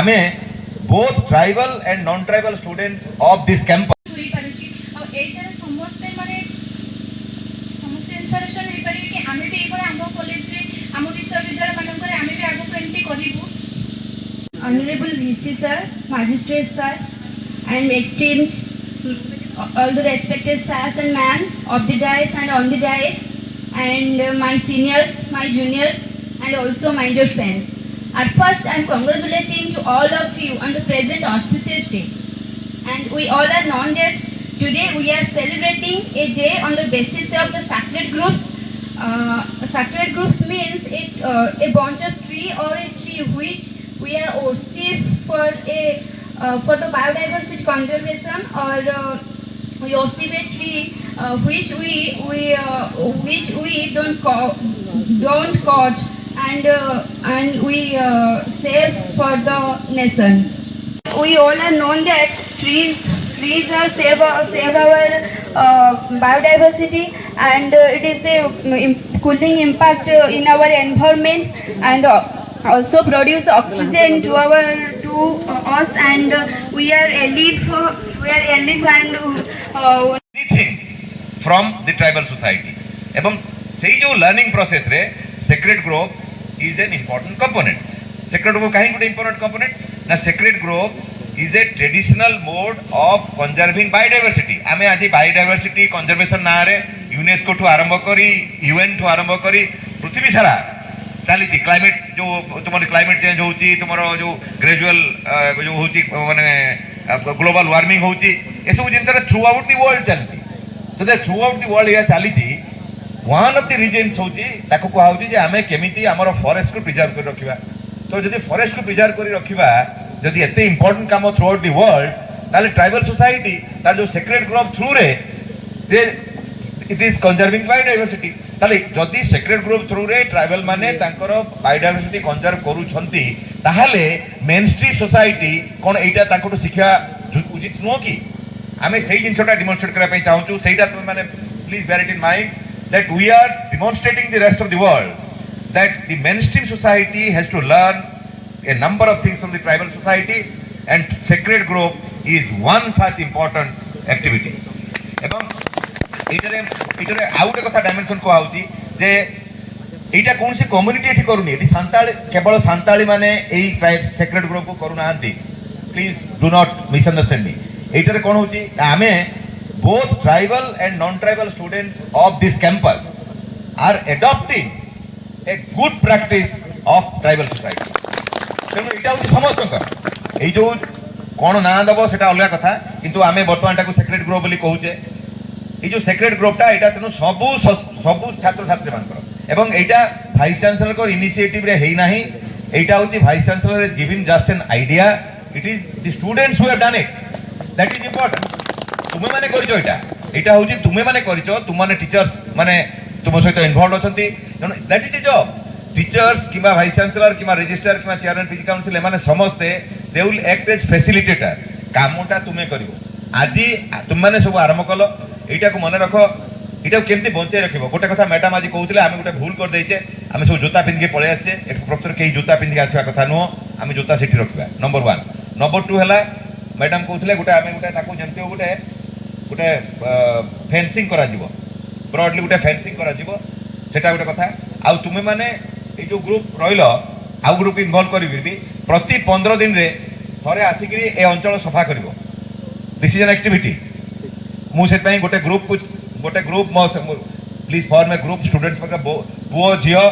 आमे both tribal and non-tribal students of this campus. Honorable VC sir, Magistrate sir, and esteemed all the respected sirs and ma'ams of the dais and on the dais, and my seniors, my juniors, and also my dear friends. At first, I am congratulating to all of you on the present auspicious day. And we all are known that today we are celebrating a day on the basis of the sacred groups. Sacred groups means a bunch of tree or a tree which we are OC for the biodiversity conservation, or we OC a tree which we don't cut and we save for the nation. We all are known that trees are save our biodiversity, and it is a cooling impact in our environment, and also produce oxygen to us, and we are alive and many things from the tribal society. एवं सही जो learning process रे sacred grove is an important component. Sacred grove कहीं कोई important component ना. Sacred grove is a traditional mode of conserving biodiversity. आमे आज biodiversity conservation ना रे UNESCO ठु आरंभ करी, UN ठु आरंभ करी, पृथ्वी सारा चली क्लाइमेट जो तुम्हारे क्लाइमेट चेंज होची, तुम्हारो जो ग्रेजुअल जो होची माने ग्लोबल वार्मिंग होची, ये सब जिन सारा थ्रू आउट द वर्ल्ड चली. तो दे थ्रू आउट द वर्ल्ड या चली वन ऑफ द रीजन्स होची ताको को होची जे आमे केमिति हमर फॉरेस्ट को प्रिजर्व कर रखिबा. तो जदि फॉरेस्ट को प्रिजर्व कर रखिबा, जदि एते इंपोर्टेंट काम थ्रू आउट द वर्ल्ड, ताले ट्राइबल सोसाइटी तार जो सेक्रेट ग्रुप थ्रू रे से इट इज कंजर्विंग बायोडायवर्सिटी. ताले जदि सेक्रेट ग्रुप थ्रू रे ट्राइबल माने तांकर बायोडायवर्सिटी कंजर्व करू छंती, ताहाले मेन स्ट्रीम सोसाइटी कोन एटा तांको शिक्षा उचित नो की. आमे सही जिनसटा डेमोन्स्ट्रेट करा पई चाहू छु. सेटा तुम माने please bear it in mind that we are demonstrating the rest of the world that the mainstream society has to learn a number of things from the tribal society, and sacred grove is one such important activity. এবং এইটারে আউটে কথা dimension কো আউছি যে এইটা কোনসি community এটি করুনি, এটি সান্তালি কেবল সান্তালি মানে এই ট্রাইব সেক্রেট গ্রুপ কো করু নাহান্তি. Please do not misunderstand me. এইটারে কোন হচ্ছে আমি both tribal and non-tribal students of this campus are adopting a good practice of tribal society. ତେଣୁ ଏଇଟା ହେଉଛି ସମସ୍ତଙ୍କର. ଏଇ ଯେଉଁ କ'ଣ ନାଁ ଦେବ ସେଟା ଅଲଗା କଥା, କିନ୍ତୁ ଆମେ ବର୍ତ୍ତମାନ ଏଟାକୁ ସେକ୍ରେଟ୍ ଗ୍ରୁପ୍ ବୋଲି କହୁଛେ. ଏଇ ଯେଉଁ ସେକ୍ରେଟ୍ ଗ୍ରୁପ୍ଟା ଏଇଟା ତେଣୁ ସବୁ ଛାତ୍ରଛାତ୍ରୀମାନଙ୍କର, ଏବଂ ଏଇଟା ଭାଇସ୍ ଚାନ୍ସେଲରଙ୍କ ଇନିସିଏଟିଭ୍ରେ ହେଇନାହିଁ. ଏଇଟା ହେଉଛି vice chancellor giving just an idea. It is the students who have done it. That is important. तुमे माने करिचो एटा होची तुमे माने करिचो, तुम माने टीचर्स माने तुम सहित इन्वॉल्व अछंती. That is the job. Teachers किबा वाइस चांसलर किबा रजिस्ट्रार किबा चेयरमैन पीजी काउंसिल एमाने समस्ते they will act as facilitator. कामटा तुमे करिवो. आजि तुम माने सब आरंभ कलो. एटा को मन रखो, एटा केमती बंचाई रखिबो. गोटे कथा मैडम आज कहउतिले, आमे गोटे भूल कर दैचे. आमे सब जूता पिन के पळे आसे. एटा प्रकृति के जूता पिन के आसीबा कथा नो. आमे जूता सेठी रखिबा. नंबर 1. नंबर 2 हला मैडम कहउतिले गोटे आमे गोटे ताको जेमते गोटे गोटे फेंसिंग करा जीवो, ब्रॉडली गोटे फेंसिंग करा जीवो. सेटा गोटे कथा. आ तुमे माने ए जो ग्रुप रहिलो आ ग्रुप इन्वॉल्व करिबि प्रति 15 दिन रे थरे आसिकरी ए अंचल सफा करिवो. This is an activity. मु सेट पई गोटे group please form a group students पर बुओ झियो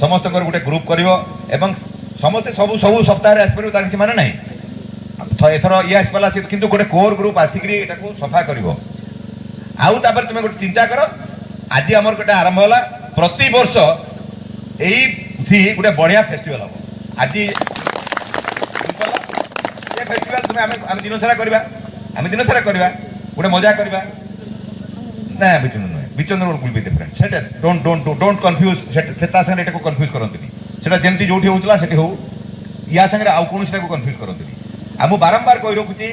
समस्त कर गोटे ग्रुप करिवो, एवं समस्त सब सप्ताह रे आसपरिवो. तार किछि माने नाही एथर ये आसपाला से, किंतु गोटे कोर ग्रुप आसिकरी एटाको सफा करिवो. आउ तापर तुमे गोटे चिंता करो. आज हमर गोटे आरंभ होला. प्रति वर्ष एई थी गोटे बढ़िया फेस्टिवल हो. आज ये फेस्टिवल तुमे आमे दिन सारा करबा, गोटे मजा करबा ना. बिचन विल बी डिफरेंट. सेटा डोंट कंफ्यूज. सेटा संगे एटाको कंफ्यूज करंतनी. सेटा जेंती जोठी होतला सेठी हो, या संगे आउ कोनोसी को कंफ्यूज करंतनी. आमु बारंबार कहि रखुची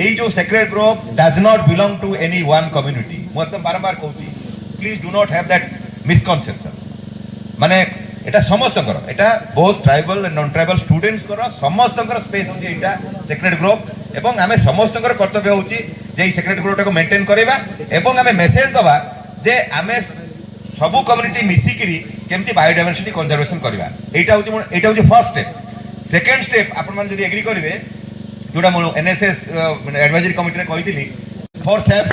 एई जो secret group does not belong to any one community. मु एकदम बारंबार कहूची, please do not have that misconception. माने এটা সমস্তଙ୍କର এটা ବହୁତ ট্রাইবাল এন্ড নন ট্রাইবাল স্টুডেন্টসଙ୍କର ସମସ୍ତଙ୍କର ସ୍ପେସ୍ ହେଉଛି ଏଇଟା ସେକ୍ରେଟ୍ ଗ୍ରୁପ୍ ଏବଂ ଆମେ ସମସ୍ତଙ୍କର କର୍ତ୍ତବ୍ୟ ହେଉଛି ଯେ ଏଇ ସେକ୍ରେଟ୍ ଗ୍ରୁପଟାକୁ ମେଣ୍ଟେନ୍ କରିବା ଏବଂ ଆମେ ମେସେଜ୍ ଦେବା ଯେ ଆମେ ସବୁ କମ୍ୟୁନିଟି ମିଶିକିରି କେମିତି ବାୟୋଡାଇଭର୍ସିଟି କନଜରଭେସନ୍ କରିବା ଏଇଟା ହେଉଛି ଫର୍ଷ୍ଟ ଷ୍ଟେପ୍। ସେକେଣ୍ଡ ଷ୍ଟେପ୍ ଆପଣମାନେ ଯଦି ଏଗ୍ରି କରିବେ ଯୋଉଟା ମୁଁ ଏନ୍ଏସ୍ଏସ୍ ଆଡଭାଇଜରୀ କମିଟିରେ କହିଥିଲି ଫର୍ ସେଭ୍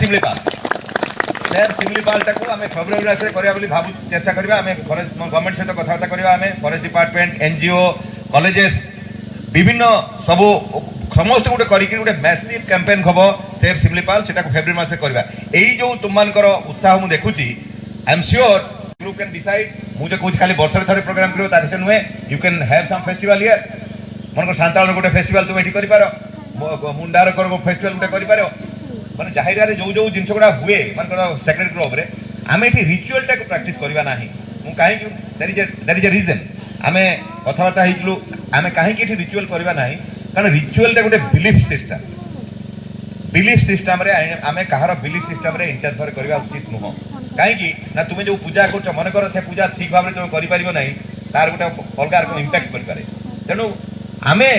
ଶିମିଳିପାଳ टाको आम फेब्रुआरी मासରେ କରିବା ବୋଲି ଭାବୁ ଚେଷ୍ଟା କରିବା ଆମେ ଗଭର୍ଣ୍ଣମେଣ୍ଟ ସହିତ କଥାବାର୍ତ୍ତା କରିବା ଆମେ ଫରେଷ୍ଟ ଡିପାର୍ଟମେଣ୍ଟ ଏନଜିଓ କଲେजेस ବିଭିନ୍ନ ସବୁ ସମସ୍ତ ଗୋଟେ କରିକି ଗୋଟେ ମ୍ୟାସିଭ କ୍ୟାମ୍ପେନ୍ ହବ ସେଭ୍ ଶିମିଳିପାଳ ସେଟାକୁ ଫେବ୍ରୁଆରୀ ମାସରେ କରିବା। ଏଇ ଯୋଉ ତୁମମାନଙ୍କର ଉତ୍ସାହ ମୁଁ ଦେଖୁଛି I M sure group can decide ମୁଁ ଯେ କହୁଛି ଖାଲି ବର୍ଷରେ ଥରେ ପ୍ରୋଗ୍ରାମ କରିବ ତା କିଛି ନୁହେଁ you can have some festival here ମନେକର ସାନ୍ତାଳର ଗୋଟେ ଫେଷ୍ଟିଭାଲ ତୁମେ ଏଠି କରିପାର ମୁଣ୍ଡାର ଫେଷ୍ଟିଭାଲ ଗୋଟେ କରିପାର ମାନେ ଜାହିରାରେ ଯୋଉ ଯୋଉ ଜିନିଷ ଗୁଡ଼ା ହୁଏ ମନେକର ସେକ୍ରେଟ୍ ଗ୍ରୁପରେ ଆମେ ଏଠି ରିଚୁଆଲଟାକୁ ପ୍ରାକ୍ଟିସ୍ କରିବା ନାହିଁ। ମୁଁ କାହିଁକି ଦ୍ୟାଟ୍ ଇଜ୍ ଏ ରିଜନ୍ ଆମେ କଥାବାର୍ତ୍ତା ହେଇଥିଲୁ ଆମେ କାହିଁକି ଏଠି ରିଚୁଆଲ କରିବା ନାହିଁ କାରଣ ରିଚୁଆଲଟା ଗୋଟେ ବିଲିଫ୍ ସିଷ୍ଟମରେ ଆମେ କାହାର ବିଲିଫ୍ ସିଷ୍ଟମରେ ଇଣ୍ଟରଫିୟର କରିବା ଉଚିତ ନୁହଁ। କାହିଁକି ନା ତୁମେ ଯୋଉ ପୂଜା କରୁଛ ମନେକର ସେ ପୂଜା ଠିକ୍ ଭାବରେ ତୁମେ କରିପାରିବ ନାହିଁ ତାର ଗୋଟେ ଅଲଗା ରକମ ଇମ୍ପାକ୍ଟ କରିପାରେ। ତେଣୁ ଆମେ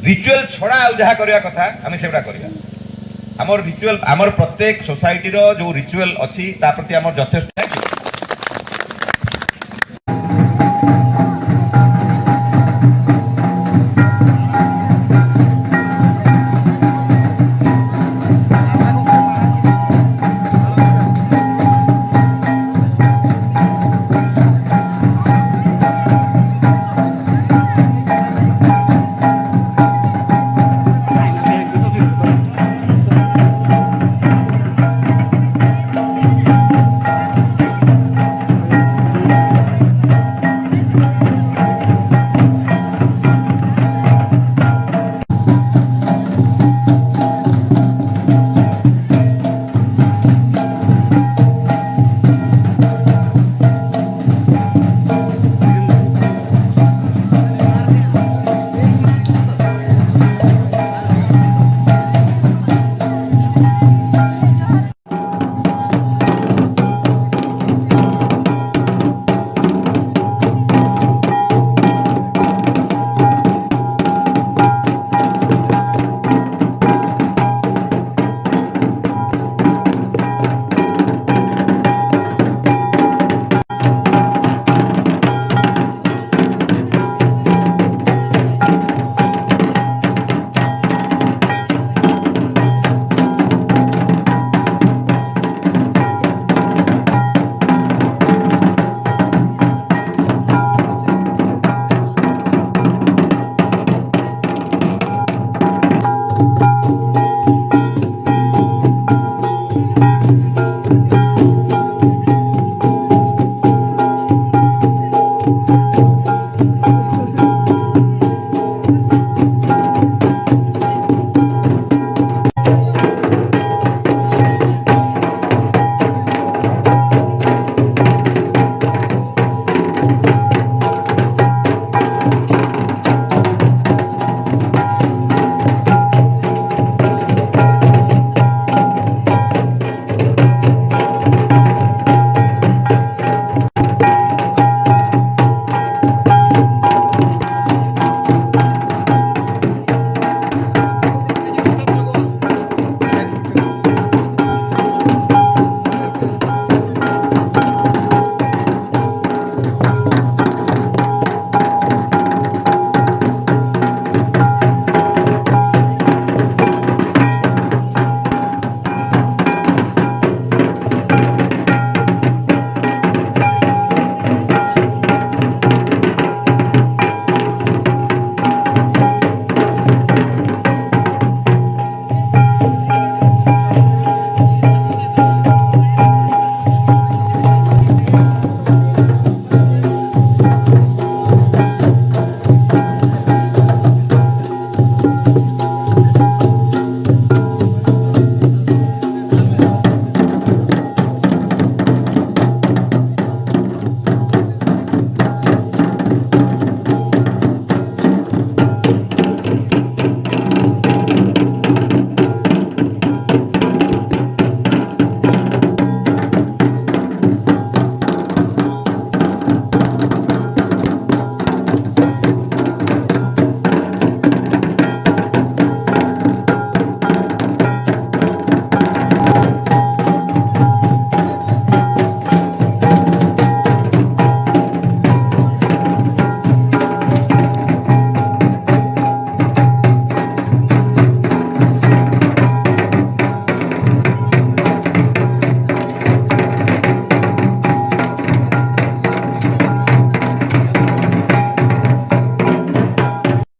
ରିଚୁଆଲ ଛଡ଼ା ଆଉ ଯାହା କରିବା କଥା ଆମେ ସେଗୁଡ଼ା କରିବା। आमर रिचुअल आमर प्रत्येक सोसाइटी रो जो रिचुअल अच्छी ता प्रति आमर यथेष्ट